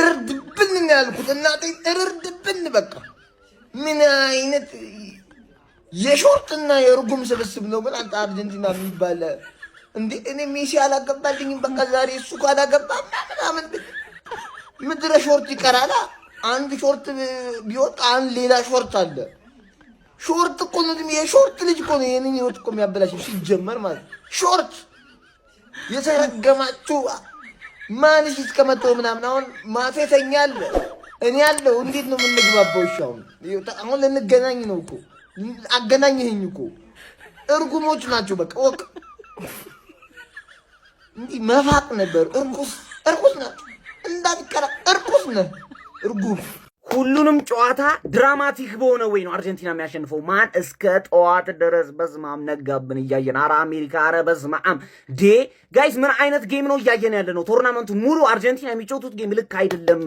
እርድብን ነው ያልኩት እናቴ እርድብን በቃ ምን አይነት የሾርትና የርጉም ስብስብ ነው ግን አንተ አርጀንቲና የሚባል እንዴ እኔ ሜሲ አላገባልኝም በቃ ዛሬ እሱ ካላገባ ምናምን ምድረ ሾርት ይቀራላ አንድ ሾርት ቢወጣ አንድ ሌላ ሾርት አለ ሾርት እኮ ነው የሾርት ልጅ እኮ ነው የኔን ህይወት እኮ የሚያበላሽ ሲጀመር ማለት ሾርት የተረገማችሁ ማንሽ እስከመተው ምናምን አሁን ማፌተኛል እኔ ያለው እንዴት ነው የምንግባባው ሻው አሁን ልንገናኝ ነው እኮ አገናኝህኝ እኮ እርጉሞች ናቸው በቃ ወቅ እንዲ መፋቅ ነበር እርኩስ ነው እንዳትቀራ እርኩስ ነው እርጉም ሁሉንም ጨዋታ ድራማቲክ በሆነ ወይ ነው አርጀንቲና የሚያሸንፈው ማን እስከ ጠዋት ድረስ በስማም ነጋብን እያየን አራ አሜሪካ አረ በስማም ዴ ጋይስ ምን አይነት ጌም ነው እያየን ያለ ነው ቶርናመንቱ ሙሉ አርጀንቲና የሚጫወቱት ጌም ልክ አይደለም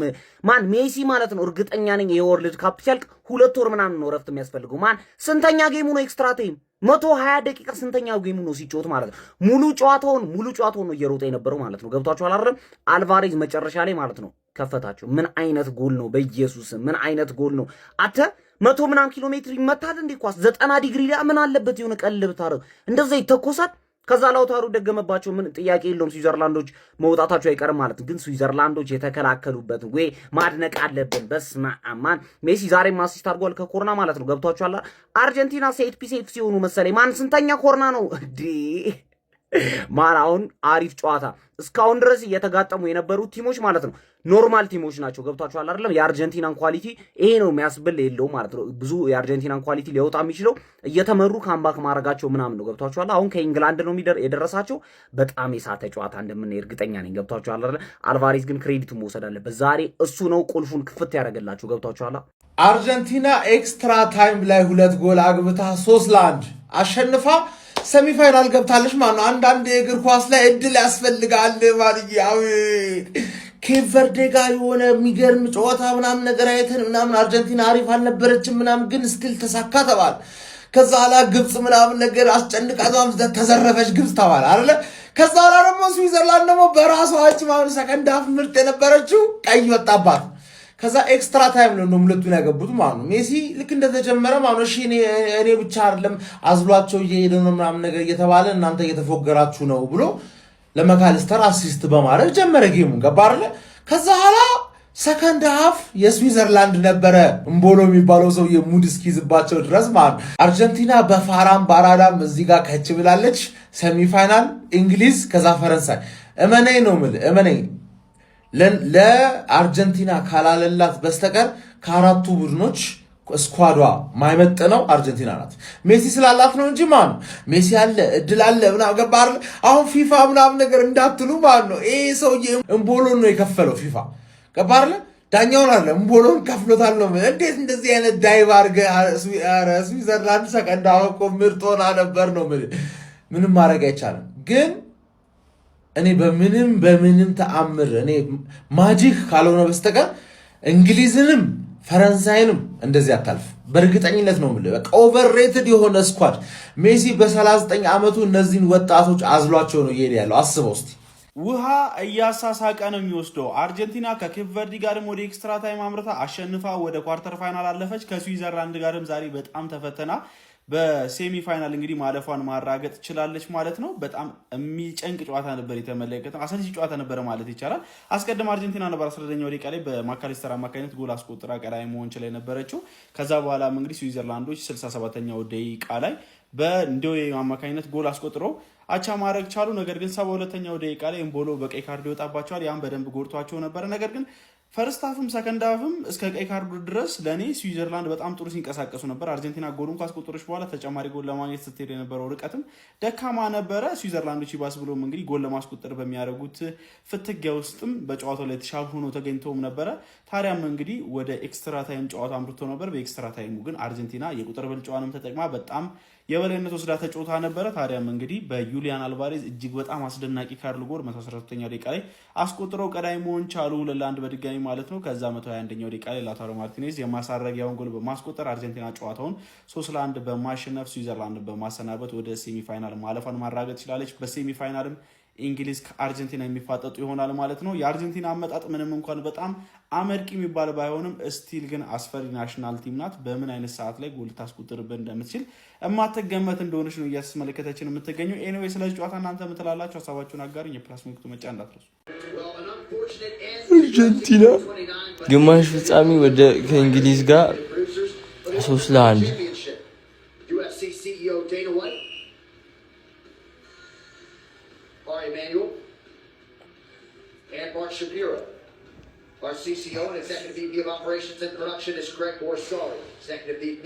ማን ሜሲ ማለት ነው እርግጠኛ ነኝ የወርልድ ካፕ ሲያልቅ 2 ወር ምናምን ነው ረፍት የሚያስፈልገው ማን ስንተኛ ጌሙ ነው ኤክስትራ ታይም 120 ደቂቃ ስንተኛው ጌሙ ነው ሲጫወት ማለት ነው ሙሉ ጨዋታውን ነው እየሮጠ የነበረው ማለት ነው ገብቷችኋል አይደል አልቫሬዝ መጨረሻ ላይ ማለት ነው ከፈታቸው ምን አይነት ጎል ነው በኢየሱስ ምን አይነት ጎል ነው አተ 100 ምናምን ኪሎ ሜትር ይመታል እንዴ ኳስ 90 ዲግሪ ላይ ምን አለበት የሆነ ቀልብ ታረው እንደዛ ይተኮሳል ከዛ ላውታሩ ደገመባቸው ምን ጥያቄ የለውም ስዊዘርላንዶች መውጣታቸው አይቀርም ማለት ግን ስዊዘርላንዶች የተከላከሉበት ወይ ማድነቅ አለብን በስማ አማን ሜሲ ዛሬ አሲስት አድርጓል ከኮርና ማለት ነው ገብቷችኋል አርጀንቲና ሴት ፒስ ሲሆኑ መሰለኝ ማን ስንተኛ ኮርና ነው እንዴ ማን አሁን አሪፍ ጨዋታ እስካሁን ድረስ እየተጋጠሙ የነበሩት ቲሞች ማለት ነው ኖርማል ቲሞች ናቸው ገብታችኋል አይደለም የአርጀንቲናን ኳሊቲ ይሄ ነው የሚያስብል የለው ማለት ነው ብዙ የአርጀንቲናን ኳሊቲ ሊወጣ የሚችለው እየተመሩ ካምባክ ማድረጋቸው ምናምን ነው ገብታችኋል አሁን ከኢንግላንድ ነው የደረሳቸው በጣም የሳተ ጨዋታ እንደምን እርግጠኛ ነኝ ገብታችኋል አይደል አልቫሬዝ ግን ክሬዲቱን መውሰድ አለበት ዛሬ እሱ ነው ቁልፉን ክፍት ያደርገላችሁ ገብታችኋል አርጀንቲና ኤክስትራ ታይም ላይ 2 ጎል አግብታ 3-1 አሸንፋ ሰሚፋይናል ገብታለች ማለት ነው አንዳንድ የእግር ኳስ ላይ እድል ያስፈልጋል ማለት ያው ኬፕ ቨርዴ ጋር የሆነ የሚገርም ጨዋታ ምናምን ነገር አይተን ምናምን አርጀንቲና አሪፍ አልነበረችም ምናምን ግን ስቲል ተሳካ ተባለ ከዛ ኋላ ግብጽ ምናምን ነገር አስጨንቃቷም ተዘረፈች ግብጽ ተባለ አይደለ ከዛ ኋላ ደግሞ ስዊዘርላንድ ደግሞ በራሷ አጭ ማለት ሰከንድ ሃፍ ምርጥ የነበረችው ቀይ ወጣባት ከዛ ኤክስትራ ታይም ነው ሁለቱን ያገቡት ማለት ነው ሜሲ ልክ እንደተጀመረ ማለት ነው እሺ እኔ ብቻ አይደለም አዝሏቸው እየሄደ ነው ምናምን ነገር እየተባለ እናንተ እየተፎገራችሁ ነው ብሎ ለመካሊስተር አሲስት በማድረግ ጀመረ ጌሙን ገባ አይደለ ከዛ ኋላ ሰከንድ ሃፍ የስዊዘርላንድ ነበረ እምቦሎ የሚባለው ሰው የሙድ እስኪዝባቸው ድረስ ማለት አርጀንቲና በፋራም ባራዳም እዚህ ጋር ከች ብላለች ሴሚፋይናል እንግሊዝ ከዛ ፈረንሳይ እመነኝ ነው እመነኝ ለአርጀንቲና ካላለላት በስተቀር ከአራቱ ቡድኖች ስኳዷ ማይመጥነው አርጀንቲና ናት ሜሲ ስላላት ነው እንጂ ማን ሜሲ አለ እድል አለ ምናምን ገባ አይደል አሁን ፊፋ ምናምን ነገር እንዳትሉ ማን ነው ይሄ ሰውዬ እምቦሎን ነው የከፈለው ፊፋ ገባ አይደል ዳኛውን አለ እምቦሎን ከፍሎታል ነው እንዴት እንደዚህ አይነት ዳይቭ አርገ ስዊዘርላንድ ሰከንድ አውቆ ምርጦና ነበር ነው ምንም ማድረግ አይቻልም ግን እኔ በምንም ተአምር እኔ ማጂክ ካልሆነ በስተቀር እንግሊዝንም ፈረንሳይንም እንደዚህ አታልፍ በእርግጠኝነት ነው ማለት በቃ ኦቨርሬትድ የሆነ ስኳድ ሜሲ በ39 ዓመቱ እነዚህን ወጣቶች አዝሏቸው ነው ይሄድ ያለው አስበው እስቲ ውሃ እያሳሳቀ ነው የሚወስደው አርጀንቲና ከኬፕ ቨርዲ ጋርም ወደ ኤክስትራ ታይም አምርታ አሸንፋ ወደ ኳርተር ፋይናል አለፈች ከስዊዘርላንድ ጋርም ዛሬ በጣም ተፈተና በሴሚ ፋይናል እንግዲህ ማለፏን ማራገጥ ችላለች ማለት ነው በጣም የሚጨንቅ ጨዋታ ነበር የተመለከተው አሰልቺ ጨዋታ ነበር ማለት ይቻላል አስቀድማ አርጀንቲና ነበር 11ኛው ደቂቃ ላይ በማካሊስተር አማካኝነት ጎል አስቆጥራ ቀዳሚ መሆን ችላ ነበረችው ከዛ በኋላ እንግዲህ ስዊዘርላንዶች 67ኛው ደቂቃ ላይ በእንዶዬ አማካኝነት ጎል አስቆጥሮ አቻ ማድረግ ቻሉ ነገር ግን 72ኛው ደቂቃ ላይ እምቦሎ በቀይ ካርድ ይወጣባቸዋል ያን በደንብ ጎርቷቸው ነበር ነገር ግን ፈርስት ሃፍም ሰከንድ ሃፍም እስከ ቀይ ካርዱ ድረስ ለኔ ስዊዘርላንድ በጣም ጥሩ ሲንቀሳቀሱ ነበር አርጀንቲና ጎሉን ካስቆጠረች በኋላ ተጨማሪ ጎል ለማግኘት ስትሄድ የነበረው ርቀትም ደካማ ነበረ ስዊዘርላንዶች ይባስ ብሎም እንግዲህ ጎል ለማስቆጠር በሚያደርጉት ፍትጊያ ውስጥም በጨዋታው ላይ ተሻል ሆኖ ተገኝተውም ነበረ ታዲያም እንግዲህ ወደ ኤክስትራ ታይም ጨዋታ አምርቶ ነበር በኤክስትራ ታይሙ ግን አርጀንቲና የቁጥር ብልጫዋንም ተጠቅማ በጣም የበላይነት ወስዳ ተጫውታ ነበረ ታዲያም እንግዲህ በዩሊያን አልቫሬዝ እጅግ በጣም አስደናቂ ካርል ጎል 113ኛው ደቂቃ ላይ አስቆጥረው ቀዳሚ መሆን ቻሉ 2-1 በድጋሚ ማለት ነው ከዛ 121ኛው ደቂቃ ላይ ላውታሮ ማርቲኔዝ የማሳረጊያውን ጎል በማስቆጠር አርጀንቲና ጨዋታውን 3-1 በማሸነፍ ስዊዘርላንድ በማሰናበት ወደ ሴሚ ፋይናል ማለፏን ማራገጥ ችላለች በሴሚ ፋይናልም እንግሊዝ ከአርጀንቲና የሚፋጠጡ ይሆናል ማለት ነው። የአርጀንቲና አመጣጥ ምንም እንኳን በጣም አመርቂ የሚባል ባይሆንም ስቲል ግን አስፈሪ ናሽናል ቲም ናት። በምን አይነት ሰዓት ላይ ጎል ታስቆጥርበት እንደምትችል የማትገመት እንደሆነች ነው እያስመለከተችን የምትገኘው። ኤኒዌይ ስለዚህ ጨዋታ እናንተ ምትላላችሁ? ሀሳባችሁን አጋሩኝ። የፕላስ ምልክቱ መጫ እንዳትረሱ። አርጀንቲና ግማሽ ፍጻሜ ወደ ከእንግሊዝ ጋር 3-1 Emmanuel and Mark Shapiro. Our CCO and Executive VP of Operations and Production is Greg Borsari. Executive VP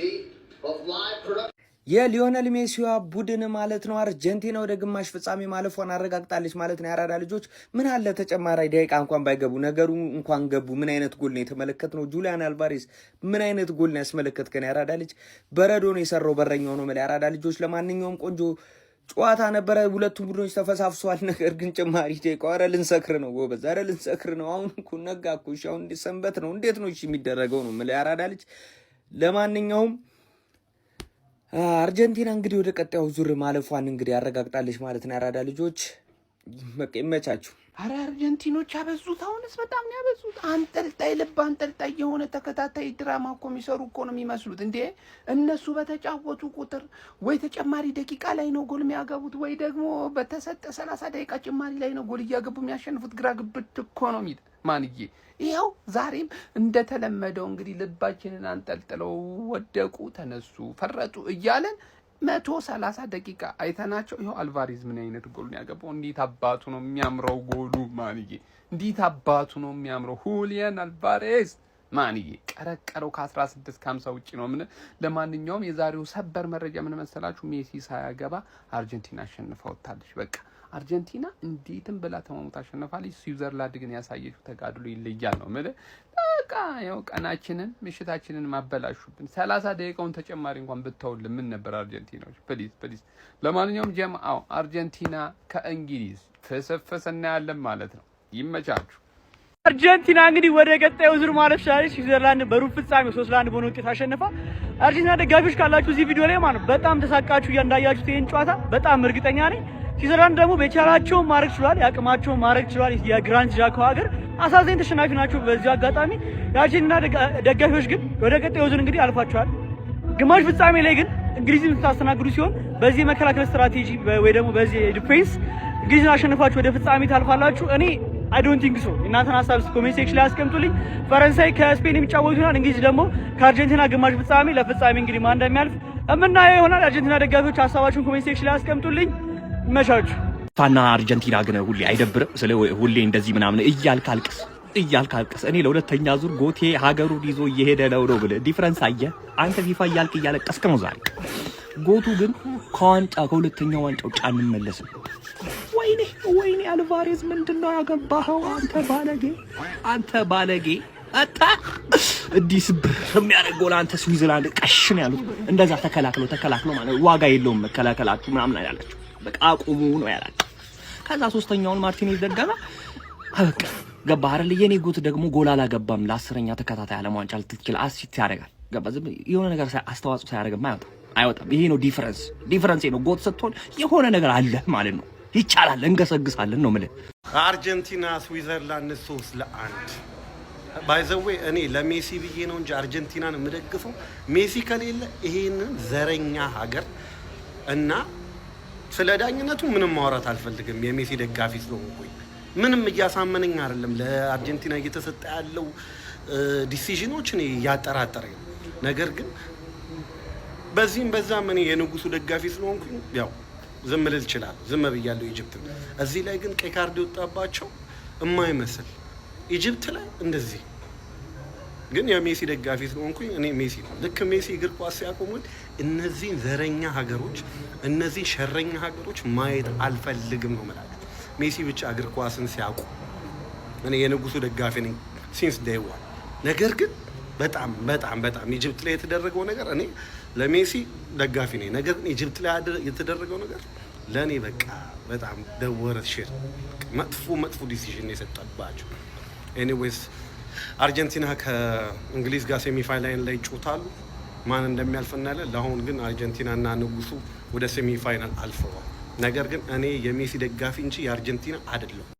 of Live Production. የሊዮኔል ሜሲዋ ቡድን ማለት ነው አርጀንቲና ወደ ግማሽ ፍጻሜ ማለፏን አረጋግጣለች ማለት ነው። ያራዳ ልጆች ምን አለ ተጨማሪ ደቂቃ እንኳን ባይገቡ ነገሩ እንኳን ገቡ። ምን አይነት ጎል ነው የተመለከትነው? ጁሊያን አልቫሬዝ ምን አይነት ጎል ነው ያስመለከትከን? ያራዳ ልጅ በረዶ ነው የሰራው በረኛው ነው ማለት ያራዳ ልጆች። ለማንኛውም ቆንጆ ጨዋታ ነበረ። ሁለቱም ቡድኖች ተፈሳፍሷል። ነገር ግን ጭማሪ ደቂቃ ኧረ ልንሰክር ነው ጎበዝ፣ ኧረ ልንሰክር ነው። አሁን እኮ ነጋ እኮ እሺ፣ አሁን ሰንበት ነው። እንዴት ነው እሺ የሚደረገው ነው ማለት ያራዳ ልጅ። ለማንኛውም አርጀንቲና እንግዲህ ወደ ቀጣዩ ዙር ማለፏን እንግዲህ ያረጋግጣለች ማለት ነው። ያራዳ ልጆች በቃ ይመቻችሁ። አረ አርጀንቲኖች አበዙት። አሁንስ በጣም ነው ያበዙት። አንጠልጣይ ልብ አንጠልጣይ የሆነ ተከታታይ ድራማ እኮ የሚሰሩ እኮ ነው የሚመስሉት እንዴ። እነሱ በተጫወቱ ቁጥር ወይ ተጨማሪ ደቂቃ ላይ ነው ጎል የሚያገቡት ወይ ደግሞ በተሰጠ 30 ደቂቃ ጭማሪ ላይ ነው ጎል እያገቡ የሚያሸንፉት። ግራ ግብት እኮ ነው የሚል ማንዬ። ይኸው ዛሬም እንደተለመደው እንግዲህ ልባችንን አንጠልጥለው ወደቁ፣ ተነሱ፣ ፈረጡ እያለን 130 ደቂቃ አይተናቸው ይኸው አልቫሬዝ ምን አይነት ጎል ነው ያገባው። እንዴት አባቱ ነው የሚያምረው ጎሉ ማንዬ፣ እንዴት አባቱ ነው የሚያምረው ሁሊያን አልቫሬዝ ማንዬ። ቀረቀረው ከ16 ከ50 ውጪ ነው ምን። ለማንኛውም የዛሬው ሰበር መረጃ ምን መሰላችሁ? ሜሲ ሳያገባ አርጀንቲና አሸንፋ ወጣለች። በቃ አርጀንቲና እንዴትም ብላ ተማሙታ አሸንፋለች። ስዊዘርላንድ ግን ያሳየችው ተጋድሎ ይለያል ነው ማለት። በቃ ያው ቀናችንን ምሽታችንን ማበላሹብን። 30 ደቂቃውን ተጨማሪ እንኳን ብታውልን ምን ነበር አርጀንቲናዎች? ፕሊዝ። ለማንኛውም ጀማአው አርጀንቲና ከእንግሊዝ ፍስፍስና ያለን ማለት ነው። ይመቻችሁ። አርጀንቲና እንግዲህ ወደ ቀጣዩ ዙር ማለፍ ቻለች። ስዊዘርላንድ በሩብ ፍጻሜው 3-1 በሆነ ውጤት አሸነፋ። አርጀንቲና ደጋፊዎች ካላችሁ እዚህ ቪዲዮ ላይ ማለት በጣም ተሳቃችሁ እንዳያችሁት ይሄን ጨዋታ በጣም እርግጠኛ ነኝ። ስዊዘርላንድ ደግሞ በቻላቸው ማድረግ ችሏል፣ ያቅማቸው ማድረግ ችሏል። የግራንድ ጃኮ ሀገር አሳዛኝ ተሸናፊ ናቸው። በዚህ አጋጣሚ የአርጀንቲና ደጋፊዎች ግን ወደ ቀጣዩ ዙር እንግዲህ አልፋቸዋል። ግማሽ ፍጻሜ ላይ ግን እንግሊዝን ታስተናግዱ ሲሆን በዚህ መከላከል ስትራቴጂ ወይ ደግሞ በዚህ ዲፌንስ እንግሊዝን አሸንፋችሁ ወደ ፍጻሜ ታልፋላችሁ። እኔ አይ ዶንት ቲንክ ሶ። እናንተን ሀሳብ ኮሜንት ሴክሽን ላይ አስቀምጡልኝ። ፈረንሳይ ከስፔን የሚጫወቱ ይሆናል። እንግሊዝ ደግሞ ከአርጀንቲና ግማሽ ፍጻሜ ለፍጻሜ እንግዲህ ማን እንደሚያልፍ የምናየው ይሆናል። አርጀንቲና ደጋፊዎች ሀሳባችሁን ኮሜንት ሴክሽን ላይ አስቀምጡልኝ። መቻችሁ ፋና አርጀንቲና ግን ሁሌ አይደብርም? ስለ ሁሌ እንደዚህ ምናምን እያልካልቅስ እኔ ለሁለተኛ ዙር ጎቴ ሀገሩን ይዞ እየሄደ ነው ብለህ ዲፍረንስ አየህ አንተ ፊፋ እያልቀስክ ነው ዛሬ። ጎቱ ግን ከሁለተኛው ዋንጫው ጫን እንመለስም። ወይኔ አልቫሬዝ ምንድነው ያገባኸው አንተ ባለጌ አታ እንዲህ ስብር የሚያደርገው አንተ ስዊዘርላንድ ቀሽን ያሉት እንደዛ ተከላክሎ ማለት ዋጋ የለውም መከላከላችሁ ምናምን ያላችሁ በቃ አቁሙ ነው ያላችሁ። ከዛ ሶስተኛውን ማርቲኔዝ ደገና አበቃ ገባ አይደል? የኔ ጎት ደግሞ ጎል አላገባም። ለ10ኛ ተከታታይ ዓለም ዋንጫ ልትችል አሲስት ያደርጋል። ገባ ዝም የሆነ ነገር አስተዋጽኦ ሳያደርግም አይወጣም። ይሄ ነው ዲፈረንስ ነው። ጎት ስትሆን የሆነ ነገር አለ ማለት ነው። ይቻላል፣ እንገሰግሳለን ነው ማለት። አርጀንቲና ስዊዘርላንድ 3-1 ባይ ዘ ዌይ እኔ ለሜሲ ብዬ ነው እንጂ አርጀንቲናን የምደግፈው ሜሲ ከሌለ ይሄንን ዘረኛ ሀገር እና ስለ ዳኝነቱ ምንም ማውራት አልፈልግም። የሜሲ ደጋፊ ስለሆንኩኝ ምንም እያሳመነኝ አይደለም። ለአርጀንቲና እየተሰጠ ያለው ዲሲዥኖች እኔ ያጠራጠረኝ። ነገር ግን በዚህም በዛም እኔ የንጉሱ ደጋፊ ስለሆንኩኝ ያው ዝም ልል ይችላል። ዝም ብያለሁ ኢጅፕት። እዚህ ላይ ግን ቀይ ካርድ የወጣባቸው የማይመስል ኢጅፕት ላይ እንደዚህ ግን የሜሲ ደጋፊ ስለሆንኩኝ እኔ ሜሲ ነው። ልክ ሜሲ እግር ኳስ ሲያቆሙት እነዚህን ዘረኛ ሀገሮች እነዚህ ሸረኛ ሀገሮች ማየት አልፈልግም ነው ማለት። ሜሲ ብቻ እግር ኳስን ሲያውቁ እኔ የንጉሱ ደጋፊ ነኝ ሲንስ ዴይ ዋን። ነገር ግን በጣም ኢጅፕት ላይ የተደረገው ነገር እኔ ለሜሲ ደጋፊ ነኝ። ነገር ግን ኢጅፕት ላይ የተደረገው ነገር ለእኔ በቃ በጣም ደወረት ሼር መጥፎ ዲሲዥን የሰጠባቸው። ኤኒዌይስ አርጀንቲና ከእንግሊዝ ጋር ሴሚፋይናል ላይ ይጫወታሉ። ማን እንደሚያልፍ እናያለን። ለአሁን ግን አርጀንቲና እና ንጉሱ ወደ ሴሚፋይናል አልፈዋል። ነገር ግን እኔ የሜሲ ደጋፊ እንጂ የአርጀንቲና አይደለሁም።